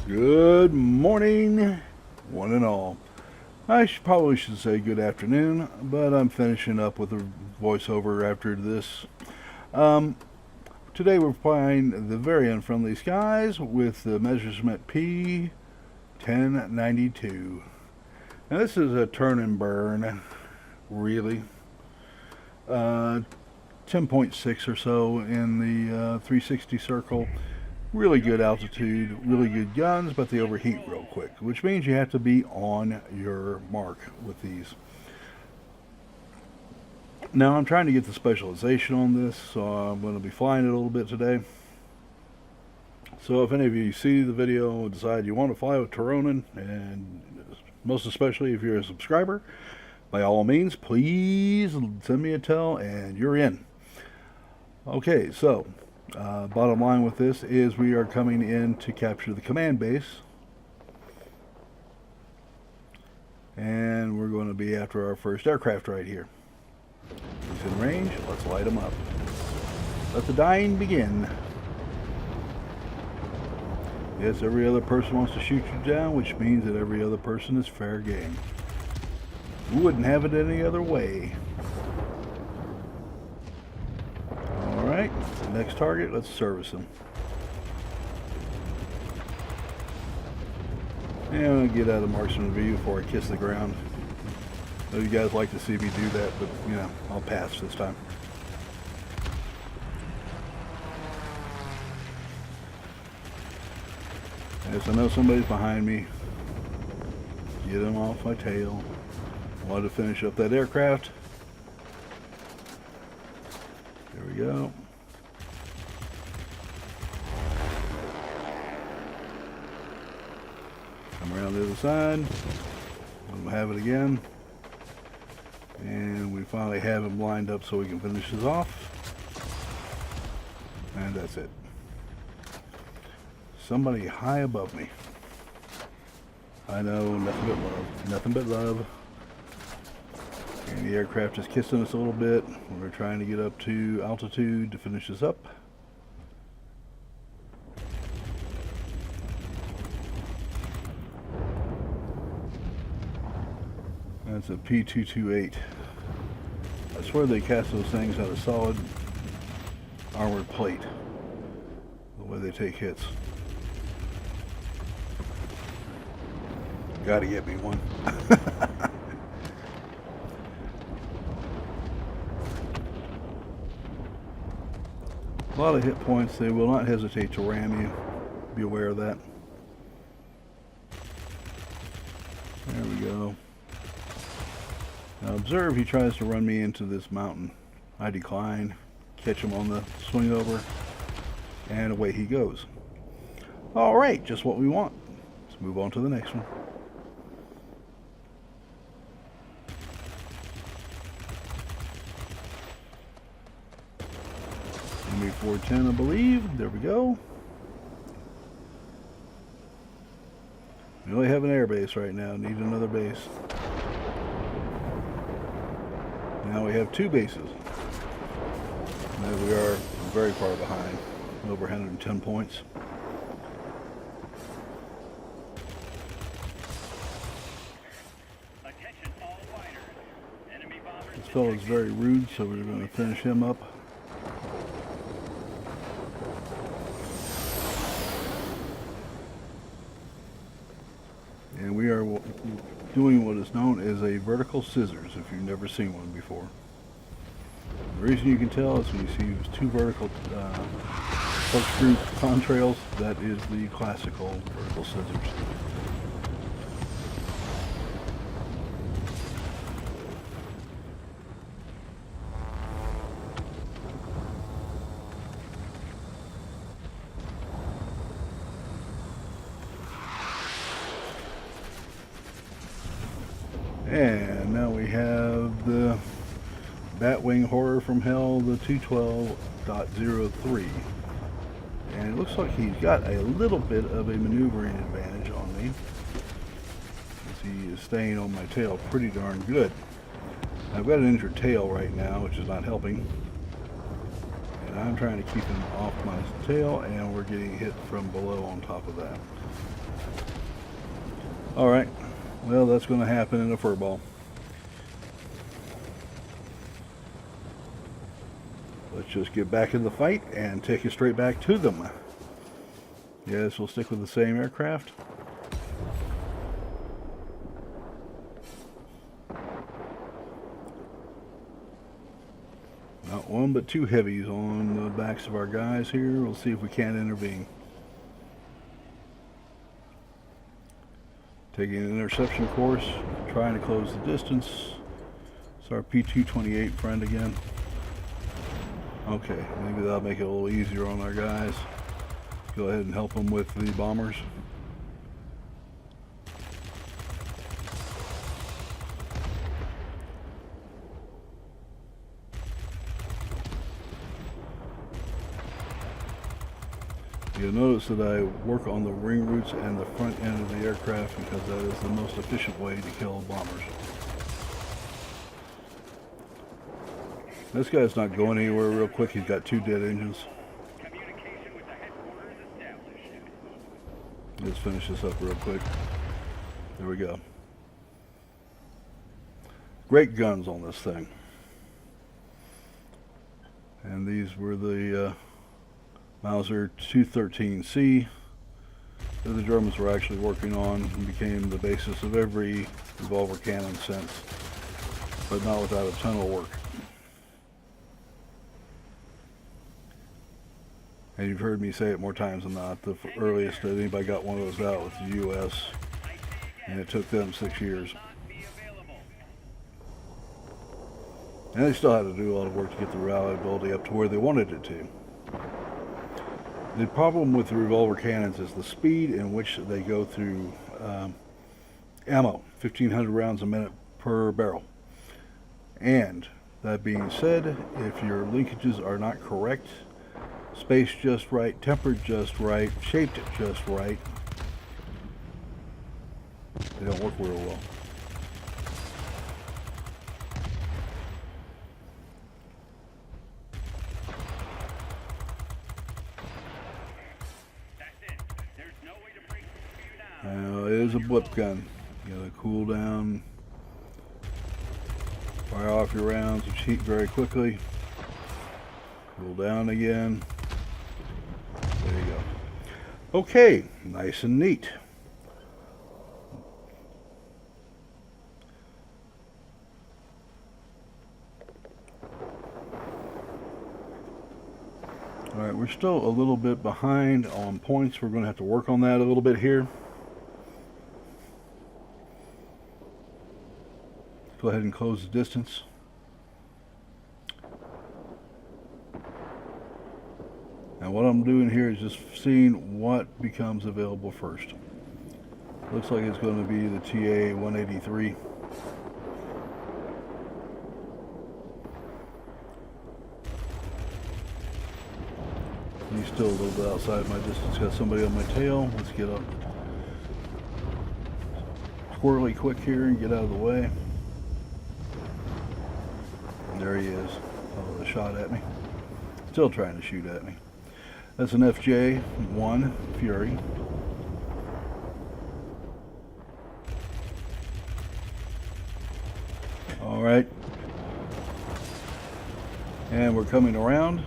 Good morning, one and all. Probably should say good afternoon, but I'm finishing up with a voiceover after this. Um, Today we're flying the very unfriendly skies with the measurement P.1092. Now this is a turn and burn, really. 10.6 or so in the 360 circle. Really good altitude, really good guns, but they overheat real quick, which means you have to be on your mark with these. Now I'm trying to get the specialization on this, so I'm going to be flying it a little bit today. So if any of you see the video and decide you want to fly with Tironan, and most especially if you're a subscriber, by all means, please send me a tell and you're in. Okay, so bottom line with this is we are coming in to capture the command base, and we're going to be after our first aircraft right here. He's in range. Let's light him up. Let the dying begin. Yes, every other person wants to shoot you down, which means that every other person is fair game. We wouldn't have it any other way. Alright, next target, let's service him. And I'm going to get out of marksman view before I kiss the ground. I know you guys like to see me do that, but you know, I'll pass this time. Yes, I know somebody's behind me. Get him off my tail. I wanted to finish up that aircraft. There we go. Come around the other side. We'll have it again. And we finally have him lined up so we can finish this off. And that's it. Somebody high above me. I know, nothing but love. Nothing but love. And the aircraft is kissing us a little bit. We're trying to get up to altitude to finish this up. That's a P.228. I swear they cast those things out of solid armored plate. The way they take hits. Gotta get me one. A lot of hit points. They will not hesitate to ram you. Be aware of that. There we go. Now observe, he tries to run me into this mountain. I decline, catch him on the swing over, and away he goes. Alright, just what we want. Let's move on to the next one. P.10, I believe. There we go. We only have an air base right now. Need another base. Now we have two bases. Now we are very far behind. Over 110 points. This fellow is very rude, so we're going to finish him up. And we are doing what is known as a vertical scissors, if you've never seen one before. The reason you can tell is when you see two vertical corkscrew contrails, that is the classical vertical scissors. And now we have the Batwing Horror from Hell, the 212.03. And it looks like he's got a little bit of a maneuvering advantage on me, as he is staying on my tail pretty darn good. I've got an injured tail right now, which is not helping. And I'm trying to keep him off my tail, and we're getting hit from below on top of that. Alright, well, that's going to happen in a furball. Let's just get back in the fight and take it straight back to them. Yes, we'll stick with the same aircraft. Not one but two heavies on the backs of our guys here. We'll see if we can't intervene. Taking an interception course, trying to close the distance. It's our P.1092 friend again. Okay, maybe that'll make it a little easier on our guys. Go ahead and help them with the bombers. You'll notice that I work on the wing roots and the front end of the aircraft because that is the most efficient way to kill bombers. This guy's not going anywhere real quick. He's got two dead engines. Let's finish this up real quick. There we go. Great guns on this thing. And these were the Mauser 213C that the Germans were actually working on and became the basis of every revolver cannon since, but not without a ton of work. And you've heard me say it more times than not, the earliest that anybody got one of those out was the U.S., and it took them 6 years. And they still had to do a lot of work to get the reliability up to where they wanted it to. The problem with the revolver cannons is the speed in which they go through ammo, 1,500 rounds a minute per barrel. And that being said, if your linkages are not correct, spaced just right, tempered just right, shaped just right, they don't work real well. Now, it is a blip gun. You gotta cool down, fire off your rounds, which heat very quickly. Cool down again. There you go. Okay, nice and neat. Alright, we're still a little bit behind on points. We're going to have to work on that a little bit here. Go ahead and close the distance. Now what I'm doing here is just seeing what becomes available first. Looks like it's going to be the TA-183. He's still a little bit outside my distance. Got somebody on my tail. Let's get up squirrely quick here and get out of the way. There he is. Oh, the shot at me. Still trying to shoot at me. That's an FJ-1 Fury. All right. And we're coming around.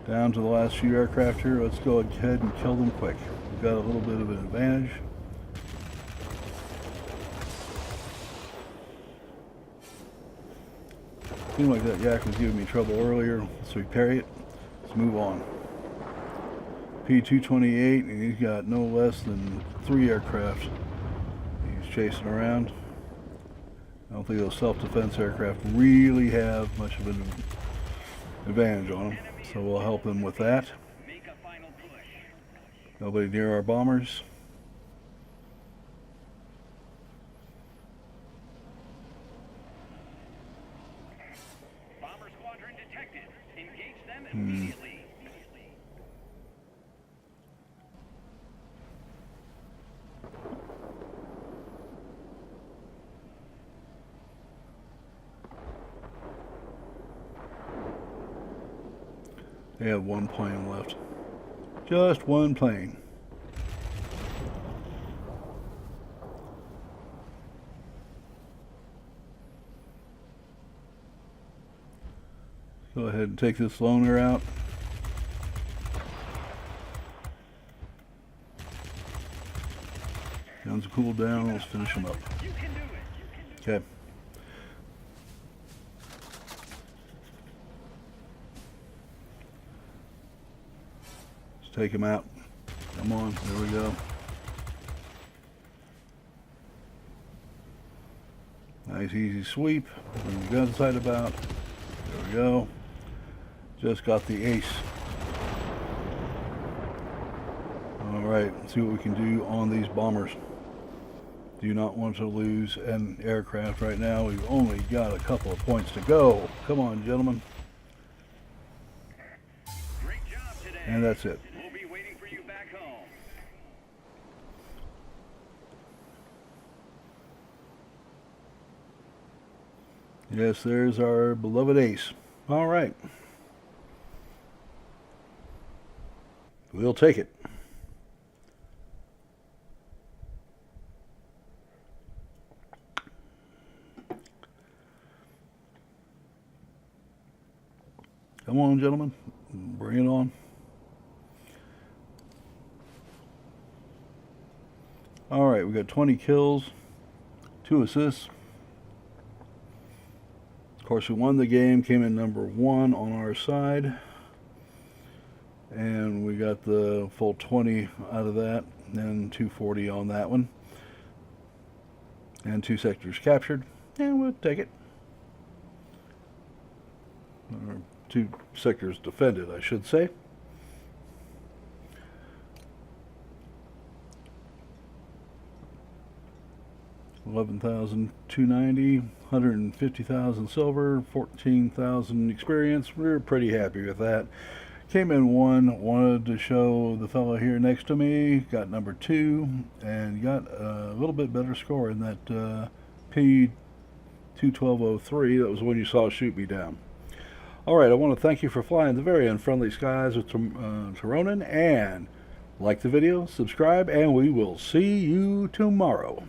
Down to the last few aircraft here. Let's go ahead and kill them quick. We've got a little bit of an advantage. Seemed like that yak was giving me trouble earlier. Let's repair it. Let's move on. P.1092, and he's got no less than 3 aircraft he's chasing around. I don't think those self-defense aircraft really have much of an advantage on them. So we'll help them with that. Nobody near our bombers. Bomber squadron detected. Engage them immediately. They have one plane left. Just one plane. Go ahead and take this loner out. Guns are cooled down. Let's finish them up. Okay. Let's take him out. Come on. There we go. Nice easy sweep. Bring the gun sight about. There we go. Just got the ace. Alright, let's see what we can do on these bombers. Do not want to lose an aircraft right now. We've only got a couple of points to go. Come on, gentlemen. Great job today. And that's it. We'll be waiting for you back home. Yes, there's our beloved ace. Alright. We'll take it. Come on, gentlemen. Bring it on. Alright, we got 20 kills, 2 assists. Of course, we won the game, came in number 1 on our side. And we got the full 20 out of that, and 240 on that one. And 2 sectors captured. And we'll take it. Or 2 sectors defended, I should say. $11,290, 150,000 silver, 14,000 experience. We're pretty happy with that. Came in 1, wanted to show the fellow here next to me, got number 2, and got a little bit better score in that P.1093. That was the one you saw shoot me down. Alright, I want to thank you for flying the very unfriendly skies with Tironan, and like the video, subscribe, and we will see you tomorrow.